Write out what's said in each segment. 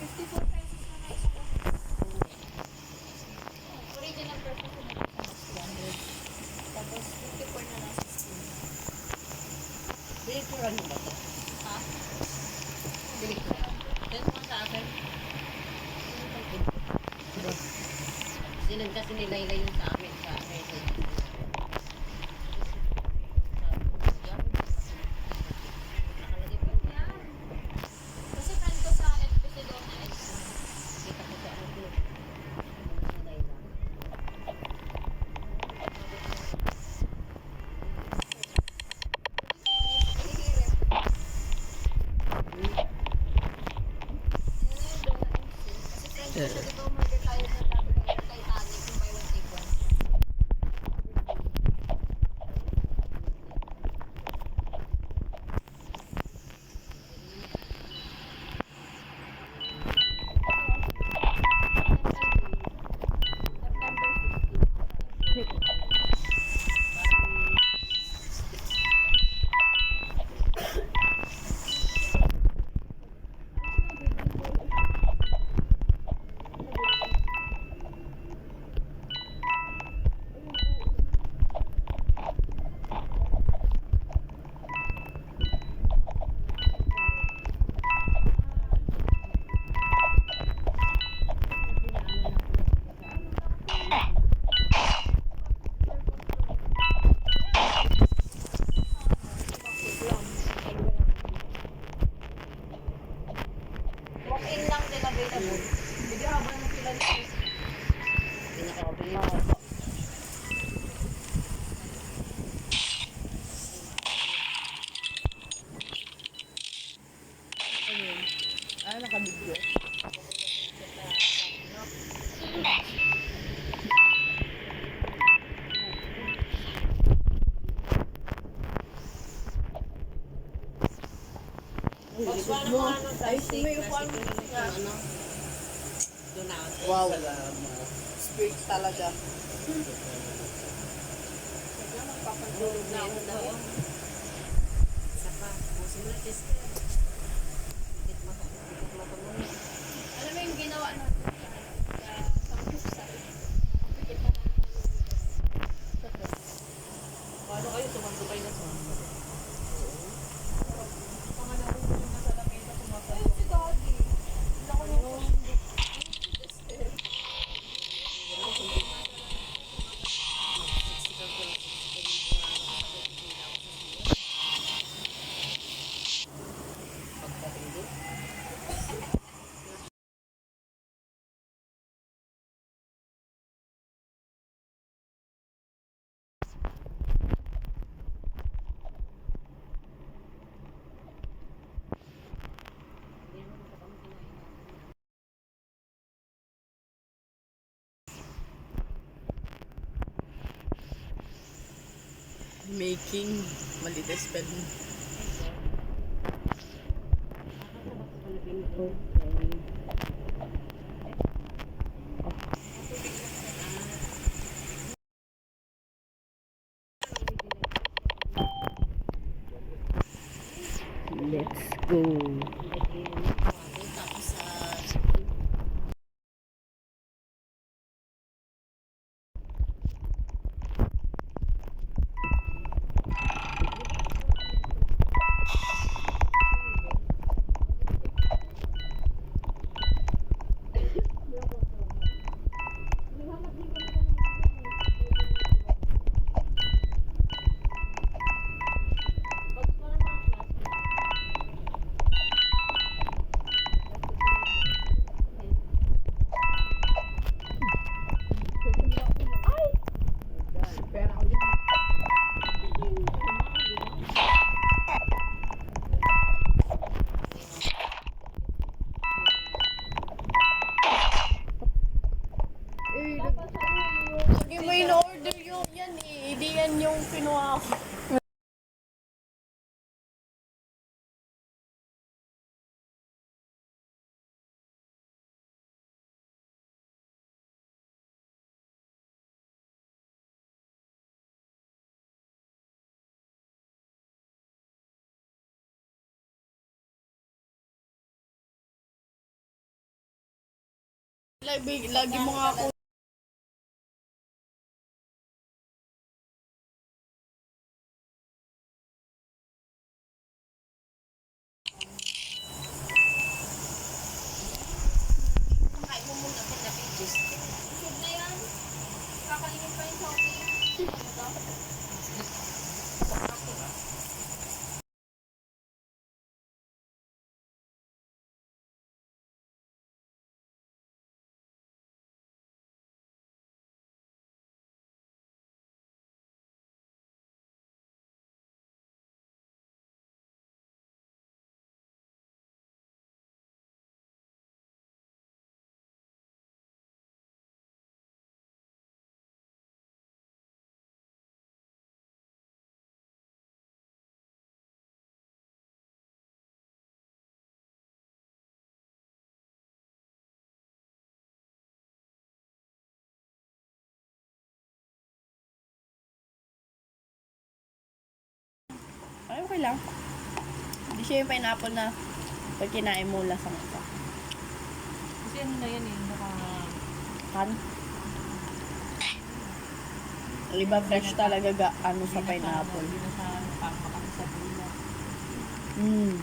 54 pesos na lang isang original purpose na lang isang 200. Tapos 54 na lang sa skin. Binikuran mo ba ito? Ha? Binikuran. Send mo sa akin. Sinag kasi nila yun sa amin. Sa message. Nakalagay pa yan. Kasi friend ko sa FPC doon na Kita ko sa ano ko. Sa Layla. Kasi friend ko siya dito mag-retire na dati kay Titanic yung buy one take one. Walk-in lang din available. Sige, habang na sila dito. Pinaka-available. Nakabidyo. Box one mo ano Ay, sa may upuan mo nga. ano? Donut. Wow. Spirit talaga. Magpapatulog na ako daw. Isa pa. Busin mo na test. Dikit mata. Dikit mata mo. Alam mo yung ginawa natin sa website? Pikit na lang. Paano kayo? Sumando kayo na sumando. Mga nahulog na sa lamesa sumasal. Ayun si Daddy. Lako yung Pagpatulog. Making malites spelling. Let's go. Lagi mo in-order yung yan eh. Hindi yan yung kinuha ko. Lagi mo nga ako. Makain mo muna sa pages. Food na yan. Kakainin pa yung Shopee. Ano to? Ay, okay lang. Hindi siya yung pineapple na pag kinain mo lasang ito. Kasi ano na yan eh, Kan? Iba fresh talaga ano sa pineapple. Hindi na sa pangmakang sa dila. Mm.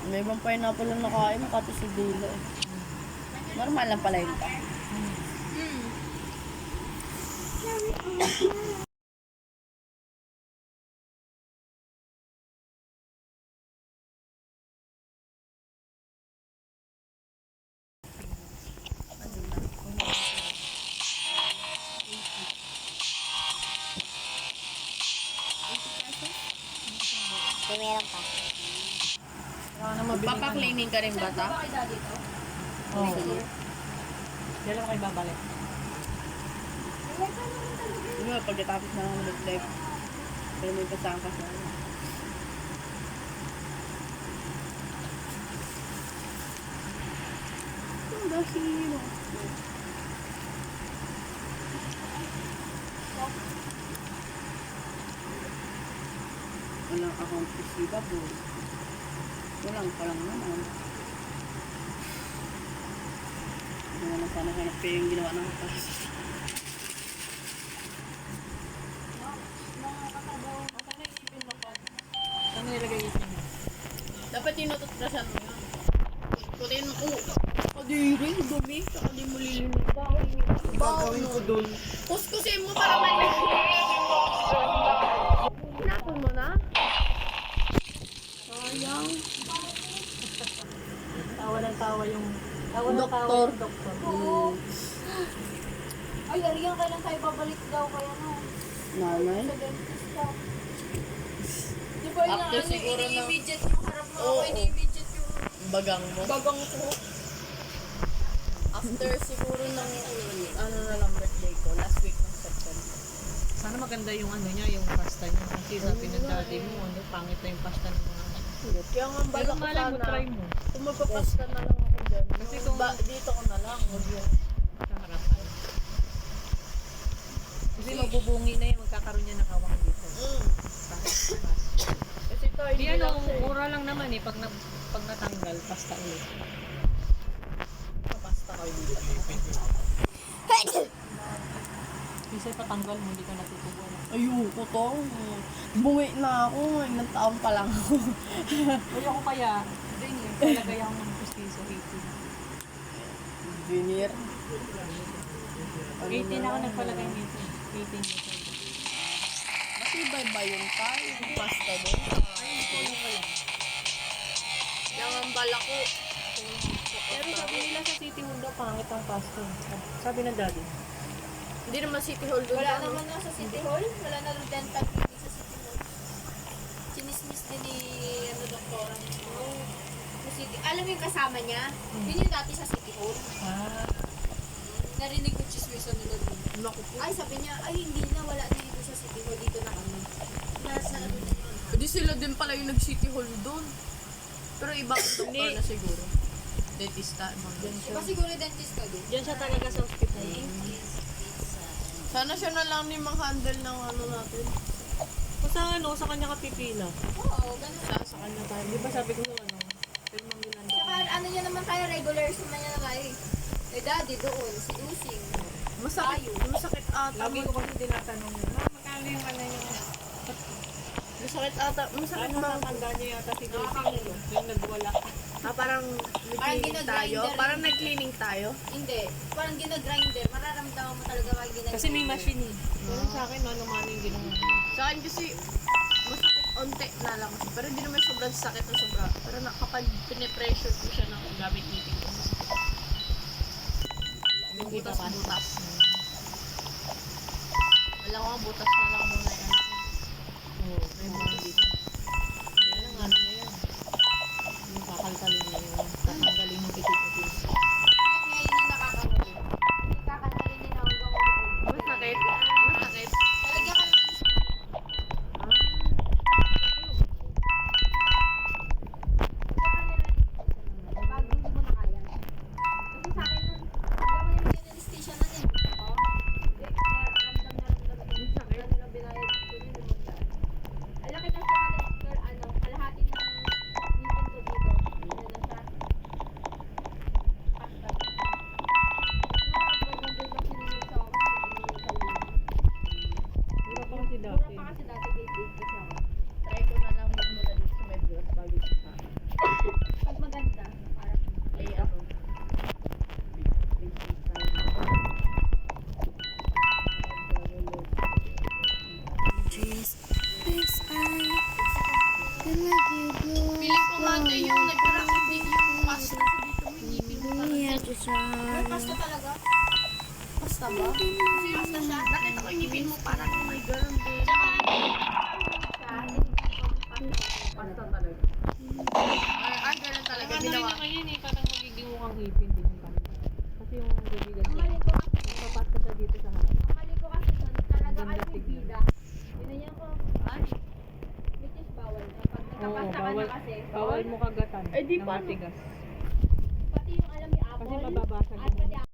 May ibang pineapple na nakain, pati sa dila eh. Normal lang pala yun. Kung meron pa. Magpapa-cleaning ka rin ba ta? Ba kay daddy to? Oo. Kailan kayo babalik? Ano ba, pagkatapos na ako mag-live. Pero may kasama ka sa ano. Ang dahil. Walang account receivable. Walang pa lang naman. Hindi naman sana hanap kayo yung ginawa ng katas. Saan mo nilagay yung mo? Dapat tinututlasan mo yun. Putin mo. Kadiri, dumi. Saka di mo lilinig. Gagawin ko dun. Kuskusin mo para malinis. Hinapon mo na? Sayang. Tawa ng tawa yung... Tawa ng tawa Doktor. yung doktor. Oo. Ay, Ariyan, kailan tayo babalik daw kaya no? Nanay? Sa dentist daw. Di ba yung After siguro ng- ini-immediate yung harap mo ako, Oo. ini-immediate yung Bagang mo. bagang ko. After siguro ng ano na lang birthday ko, last week ng September. Sana maganda yung ano niya, yung pasta niya. Kasi sabi ng daddy mo, ano, pangit na yung pasta ng mga... Kaya nga ang Pero balak ko malay mo, sana, try mo. kung magpapasta na lang ako dyan. Kasi kung- dito ko na lang, huwag yung Sa harapan. Kasi magbubungi na yan, magkakaroon niya ng kawang dito. Kasi ito, Di hindi ano, lang siya eh. mura lang naman eh, pag natanggal, pasta ulit. Papasta kayo dito. Kasi patanggal mo, hindi ka natutubuan. Ayoko to. Buwi na ako. Ilang taon pa lang ako. Uy, ako kaya, din yun, talagay ako ng pustiso, 18. Junior. 18 ako nagpalagay nito. 18 years old. Kasi iba-iba yung tayo. Yung pasta doon. Yung ang balak ko. Pero sabi nila sa City Hall daw, pangit ang pasta. Sabi ng daddy. Hindi naman City Hall doon. Wala naman na sa City Hall. Wala na rin dental clinic sa City Hall. Sinismis din ni doktora. Sa City. Alam mo yung kasama niya? Yun yung dati sa City Hall. Ah, Narinig ko chismisan nila doon. Naku po. Ay, sabi niya, ay hindi na, wala na dito sa City Hall. Dito na kami. Nasa ano na yun. Hindi sila din pala yung nag-City Hall doon. Pero ibang doktor na siguro. Dentista. Iba siguro dentist ka din. diyan siya talaga sa hospital. Sana siya na lang ni mang-handle ng ano natin. Kung sa ano, sa kanya ka pipila. Oo, ganun. Sa kanya tayo. Di ba sabi ko sa ano, kay Mang Yolanda. Saka ano niya naman tayo, regulars naman niya na tayo eh. Eh, daddy doon, si Dusing. Masakit ata. Lagi ko kasi tinatanong yun. Magkano yung ano yung... Masakit ata. Masakit Ano ba? natanda niyo yata si Dusing yung nagwala. Parang Parang nag-cleaning tayo. ginagrinder. Parang nag-cleaning tayo. Hindi, parang ginagrinder, mararamdaman mo talaga pag ginagrinder. Kasi may machine eh. Pero sa akin, ano-mano yung ginawa. Sa akin kasi, masakit onte na lang. Pero hindi naman sobrang sakit na sobra. Pero kapag pinipressure ko siya ng gamit meeting ko, yung butas-butas. Wala ko nga butas na lang muna yan. Oo, may mga dito. Ayan ang ano niya yan. Yung kakalkalin niya yun. Tatanggalin yung itik-itik. Ngayon yung nakakahuli. Hindi kakantalin niya na hanggang ulo. Masakit. Masakit. Talagyan ka naman sa pag hindi mo na kaya. Kasi sa akin nun, hindi mo yung anesthesia nun eh. Oo. Hindi, kaya ramdam na ramdam ko. Sakit. Ano lang binayad ko yun, limandaan. Ang laki kasi kalahati ng ngipin ko dito. Ano na siya? Hashtag. Kasi nga, pag nandun lang sinunod sa akin, sinunod sa ulo. Wala pa kasi Mura dati. pa kasi dati grade 8 kasi ako. Try ko na lang magmula dito sa may butas bago sa Pag maganda, parang Eh, ako. Feeling ko nga ate, yung nagkarakitig yung pasta sa dito mo, ngipin mo talaga. may pasta talaga. Pasta ba? Kasi pasta siya. Nakita ko yung ngipin mo parang may ganun din. Pasta talaga. Ganun talaga. Ano rin Ginawa. naman yun eh, parang magiging mukhang ngipin din yung kanya. Kasi yung gabigan Ang niya, mali ko kasi, papasta siya dito sa harap. ang mali ko kasi nun, talaga Ganda kasi tignan. bida. Binanyan ko, which is bawal na. Pag Oo, nagkapasta ka na kasi, bawal mo kagatan Eh, di ng paano? matigas. pati yung alam ni Kasi Apple, mababasag at pati yung